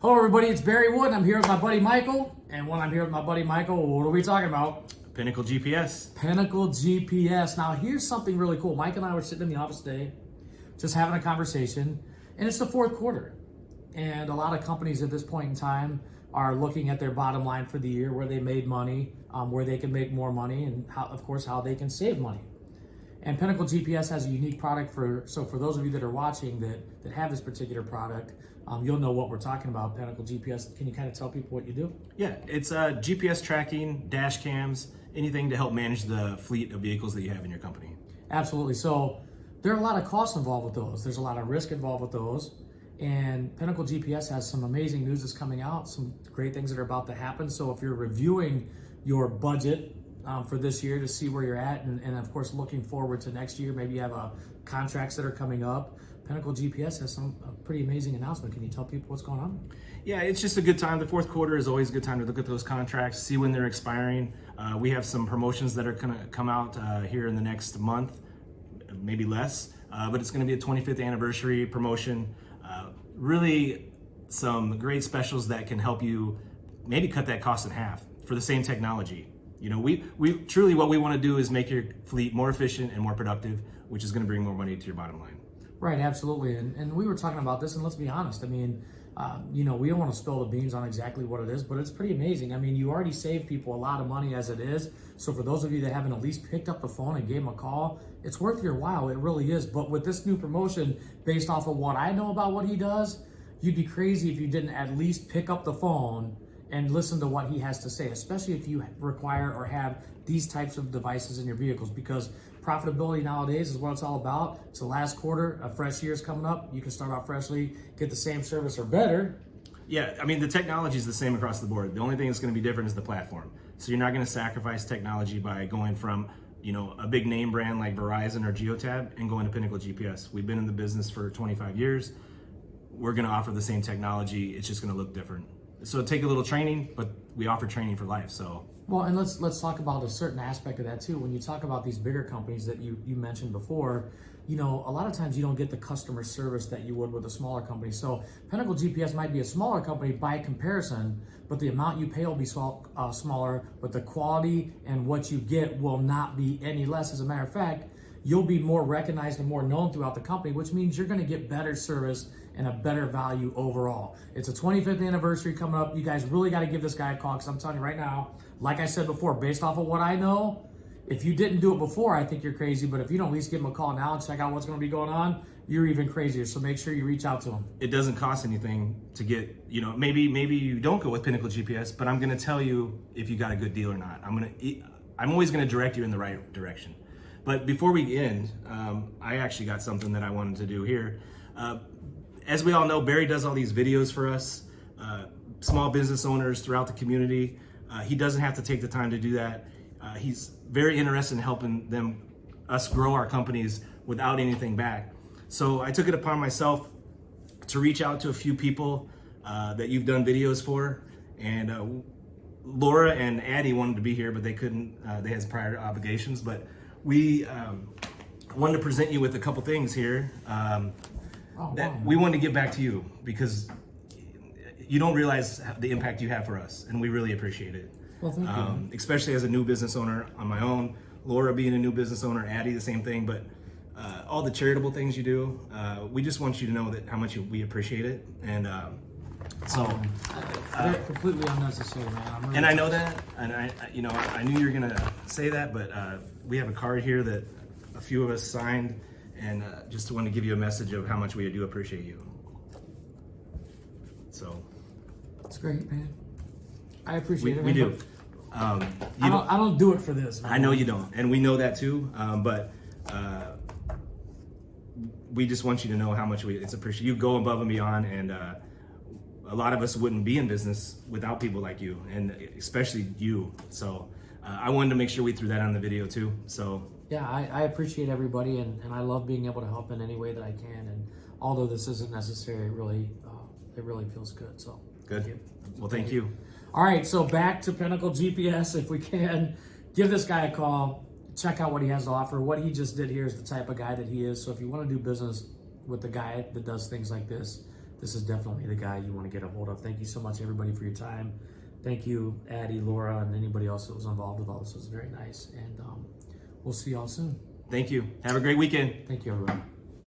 Hello everybody, it's Barry Wood. I'm here with my buddy Michael. And when I'm here with my buddy Michael, what are we talking about? Pinnacle GPS. Pinnacle GPS. Now here's something really cool. Mike and I were sitting in the office today, just having a conversation, and it's the fourth quarter. And a lot of companies at this point in time are looking at their bottom line for the year, where they made money, where they can make more money, and how they can save money. And Pinnacle GPS has a unique product for those of you that are watching that have this particular product, you'll know what we're talking about. Pinnacle GPS. Can you kind of tell people what you do? Yeah, it's GPS tracking, dash cams, anything to help manage the fleet of vehicles that you have in your company. Absolutely. So there are a lot of costs involved with those. There's a lot of risk involved with those. And Pinnacle GPS has some amazing news that's coming out, some great things that are about to happen. So if you're reviewing your budget for this year to see where you're at, and of course looking forward to next year, maybe you have contracts that are coming up, Pinnacle GPS has a pretty amazing announcement. Can you tell people what's going on? Yeah, it's just a good time. The fourth quarter is always a good time to look at those contracts, see when they're expiring. We have some promotions that are going to come out here in the next month, maybe less, but it's going to be a 25th anniversary promotion. Really some great specials that can help you maybe cut that cost in half for the same technology. You know, we truly, what we want to do is make your fleet more efficient and more productive, which is going to bring more money to your bottom line. Right, absolutely. And we were talking about this, and let's be honest. I mean, we don't want to spill the beans on exactly what it is, but it's pretty amazing. I mean, you already save people a lot of money as it is. So for those of you that haven't at least picked up the phone and gave them a call, it's worth your while. It really is. But with this new promotion, based off of what I know about what he does, you'd be crazy if you didn't at least pick up the phone and listen to what he has to say, especially if you require or have these types of devices in your vehicles, because profitability nowadays is what it's all about. It's the last quarter, a fresh year's coming up. You can start off freshly, get the same service or better. Yeah, I mean, the technology is the same across the board. The only thing that's going to be different is the platform. So you're not going to sacrifice technology by going from, a big name brand like Verizon or Geotab and going to Pinnacle GPS. We've been in the business for 25 years. We're going to offer the same technology. It's just going to look different. So take a little training, but we offer training for life. So well, and let's talk about a certain aspect of that too. When you talk about these bigger companies that you mentioned before, a lot of times you don't get the customer service that you would with a smaller company. So Pinnacle GPS might be a smaller company by comparison, but the amount you pay will be smaller, but the quality and what you get will not be any less. As a matter of fact, you'll be more recognized and more known throughout the company, which means you're going to get better service and a better value overall. It's a 25th anniversary coming up. You guys really got to give this guy a call, because I'm telling you right now, like I said before, based off of what I know, if you didn't do it before, I think you're crazy. But if you don't at least give him a call now and check out what's going to be going on, you're even crazier. So make sure you reach out to him. it doesn't cost anything to get, maybe you don't go with Pinnacle GPS, but I'm going to tell you if you got a good deal or not. I'm always going to direct you in the right direction. But before we end, I actually got something that I wanted to do here. As we all know, Barry does all these videos for us, small business owners throughout the community. He doesn't have to take the time to do that. He's very interested in helping us grow our companies without anything back. So I took it upon myself to reach out to a few people that you've done videos for. And Laura and Addie wanted to be here, but they couldn't. They had prior obligations. But we wanted to present you with a couple things here that we wanted to give back to you, because you don't realize the impact you have for us, and we really appreciate it. Well, thank you. Especially as a new business owner on my own, Laura being a new business owner, Addie the same thing, but all the charitable things you do, we just want you to know that how much we appreciate it. And they're completely unnecessary, man. And I know that, and I knew you were gonna say that, but we have a card here that a few of us signed, and just want to give you a message of how much we do appreciate you. So it's great, man. I appreciate it. We do. I don't do it for this, man. I know you don't, and we know that too. But we just want you to know how much it's appreciated. You go above and beyond, and a lot of us wouldn't be in business without people like you, and especially you. So I wanted to make sure we threw that on the video too. So yeah, I appreciate everybody, and I love being able to help in any way that I can. And although this isn't necessary, it really feels good. So good. Thank you. Well, thank you. All right, so back to Pinnacle GPS. If we can, give this guy a call. Check out what he has to offer. What he just did here is the type of guy that he is. So if you want to do business with the guy that does things like this, this is definitely the guy you want to get a hold of. Thank you so much, everybody, for your time. Thank you, Addie, Laura, and anybody else that was involved with all this. It was very nice. And we'll see y'all soon. Thank you. Have a great weekend. Thank you, everybody.